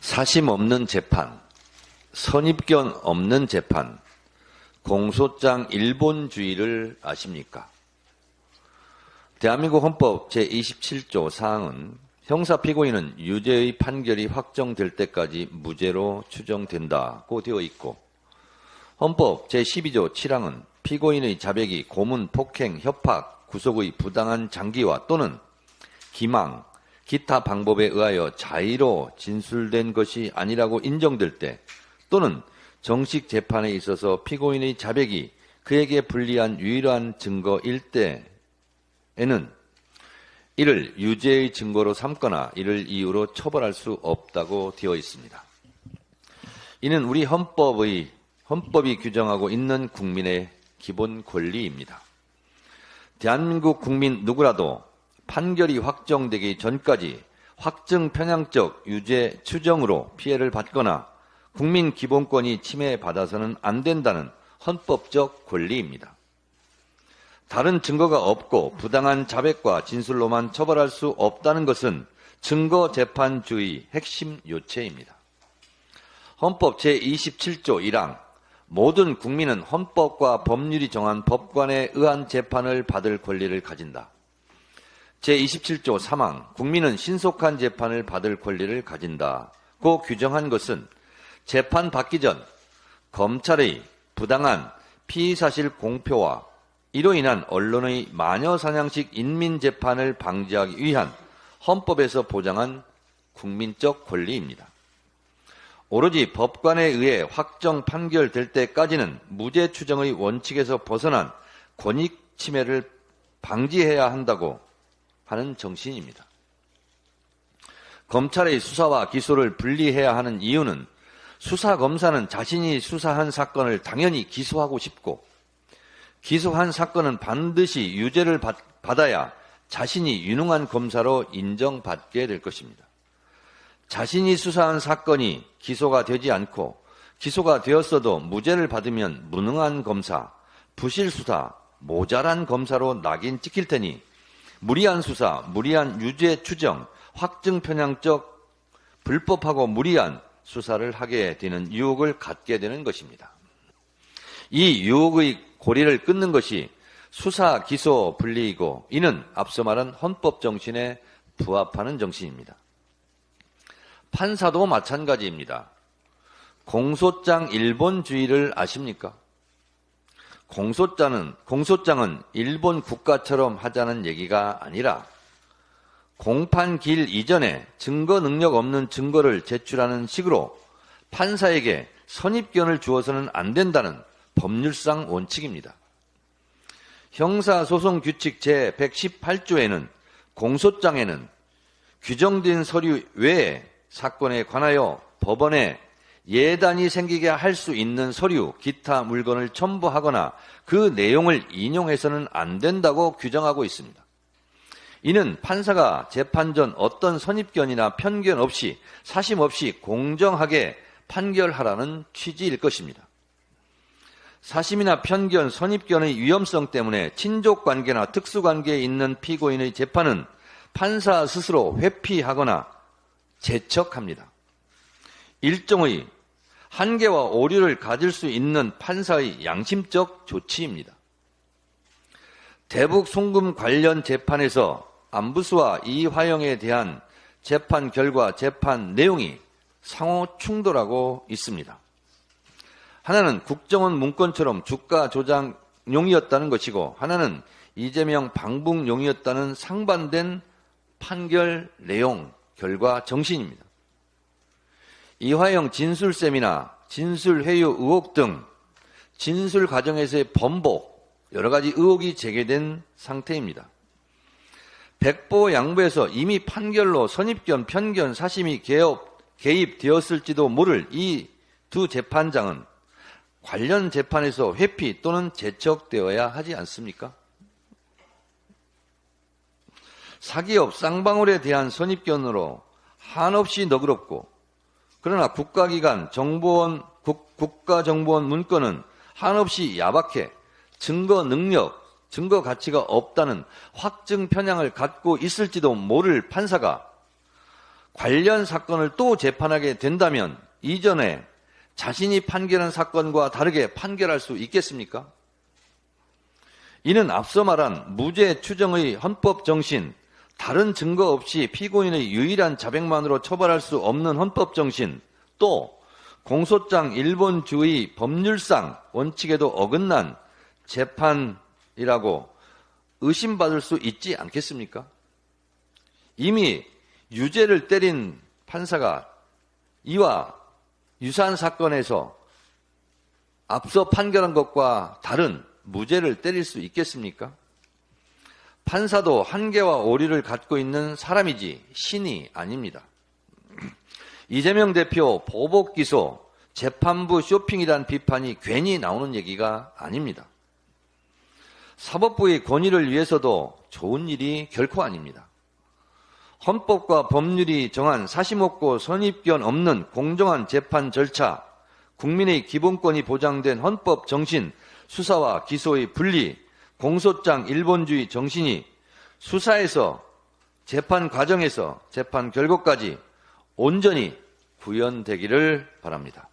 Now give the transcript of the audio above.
사심 없는 재판, 선입견 없는 재판, 공소장 일본주의를 아십니까? 대한민국 헌법 제27조 사항은 형사 피고인은 유죄의 판결이 확정될 때까지 무죄로 추정된다고 되어 있고, 헌법 제12조 7항은 피고인의 자백이 고문, 폭행, 협박, 구속의 부당한 장기와 또는 기망, 기타 방법에 의하여 자의로 진술된 것이 아니라고 인정될 때 또는 정식 재판에 있어서 피고인의 자백이 그에게 불리한 유일한 증거일 때에는 이를 유죄의 증거로 삼거나 이를 이유로 처벌할 수 없다고 되어 있습니다. 이는 우리 헌법이 규정하고 있는 국민의 기본 권리입니다. 대한민국 국민 누구라도 판결이 확정되기 전까지 확증 편향적 유죄 추정으로 피해를 받거나 국민 기본권이 침해받아서는 안 된다는 헌법적 권리입니다. 다른 증거가 없고 부당한 자백과 진술로만 처벌할 수 없다는 것은 증거재판주의 핵심 요체입니다. 헌법 제27조 1항 모든 국민은 헌법과 법률이 정한 법관에 의한 재판을 받을 권리를 가진다. 제27조 3항 국민은 신속한 재판을 받을 권리를 가진다고 규정한 것은 재판 받기 전 검찰의 부당한 피의사실 공표와 이로 인한 언론의 마녀사냥식 인민재판을 방지하기 위한 헌법에서 보장한 국민적 권리입니다. 오로지 법관에 의해 확정 판결될 때까지는 무죄 추정의 원칙에서 벗어난 권익 침해를 방지해야 한다고 하는 정신입니다. 검찰의 수사와 기소를 분리해야 하는 이유는 수사검사는 자신이 수사한 사건을 당연히 기소하고 싶고 기소한 사건은 반드시 유죄를 받아야 자신이 유능한 검사로 인정받게 될 것입니다. 자신이 수사한 사건이 기소가 되지 않고 기소가 되었어도 무죄를 받으면 무능한 검사, 부실수사, 모자란 검사로 낙인 찍힐 테니 무리한 수사, 무리한 유죄 추정, 확증 편향적 불법하고 무리한 수사를 하게 되는 유혹을 갖게 되는 것입니다. 이 유혹의 고리를 끊는 것이 수사, 기소 분리이고 이는 앞서 말한 헌법 정신에 부합하는 정신입니다. 판사도 마찬가지입니다. 공소장 일본주의를 아십니까? 공소장은 일본 국가처럼 하자는 얘기가 아니라 공판 길 이전에 증거 능력 없는 증거를 제출하는 식으로 판사에게 선입견을 주어서는 안 된다는 법률상 원칙입니다. 형사소송규칙 제118조에는 공소장에는 규정된 서류 외에 사건에 관하여 법원에 예단이 생기게 할 수 있는 서류, 기타 물건을 첨부하거나 그 내용을 인용해서는 안 된다고 규정하고 있습니다. 이는 판사가 재판 전 어떤 선입견이나 편견 없이 사심 없이 공정하게 판결하라는 취지일 것입니다. 사심이나 편견, 선입견의 위험성 때문에 친족관계나 특수관계에 있는 피고인의 재판은 판사 스스로 회피하거나 제척합니다. 일종의 한계와 오류를 가질 수 있는 판사의 양심적 조치입니다. 대북 송금 관련 재판에서 안부수와 이화영에 대한 재판 결과, 재판 내용이 상호 충돌하고 있습니다. 하나는 국정원 문건처럼 주가 조작용이었다는 것이고 하나는 이재명 방북용이었다는 상반된 판결 내용, 결과 정신입니다. 이화영 진술셈이나 진술회유 의혹 등 진술 과정에서의 번복, 여러 가지 의혹이 제기된 상태입니다. 백보 양보에서 이미 판결로 선입견, 편견, 사심이 개입되었을지도 모를 이 두 재판장은 관련 재판에서 회피 또는 제척되어야 하지 않습니까? 사기업 쌍방울에 대한 선입견으로 한없이 너그럽고 그러나 국가기관, 정보원, 국가정보원 문건은 한없이 야박해 증거 능력, 증거 가치가 없다는 확증 편향을 갖고 있을지도 모를 판사가 관련 사건을 또 재판하게 된다면 이전에 자신이 판결한 사건과 다르게 판결할 수 있겠습니까? 이는 앞서 말한 무죄 추정의 헌법 정신, 다른 증거 없이 피고인의 유일한 자백만으로 처벌할 수 없는 헌법 정신, 또 공소장 일본주의 법률상 원칙에도 어긋난 재판이라고 의심받을 수 있지 않겠습니까? 이미 유죄를 때린 판사가 이와 유사한 사건에서 앞서 판결한 것과 다른 무죄를 때릴 수 있겠습니까? 판사도 한계와 오류를 갖고 있는 사람이지 신이 아닙니다. 이재명 대표 보복 기소, 재판부 쇼핑이란 비판이 괜히 나오는 얘기가 아닙니다. 사법부의 권위를 위해서도 좋은 일이 결코 아닙니다. 헌법과 법률이 정한 사심없고 선입견 없는 공정한 재판 절차, 국민의 기본권이 보장된 헌법 정신, 수사와 기소의 분리, 공소장 일본주의 정신이 수사에서 재판 과정에서 재판 결과까지 온전히 구현되기를 바랍니다.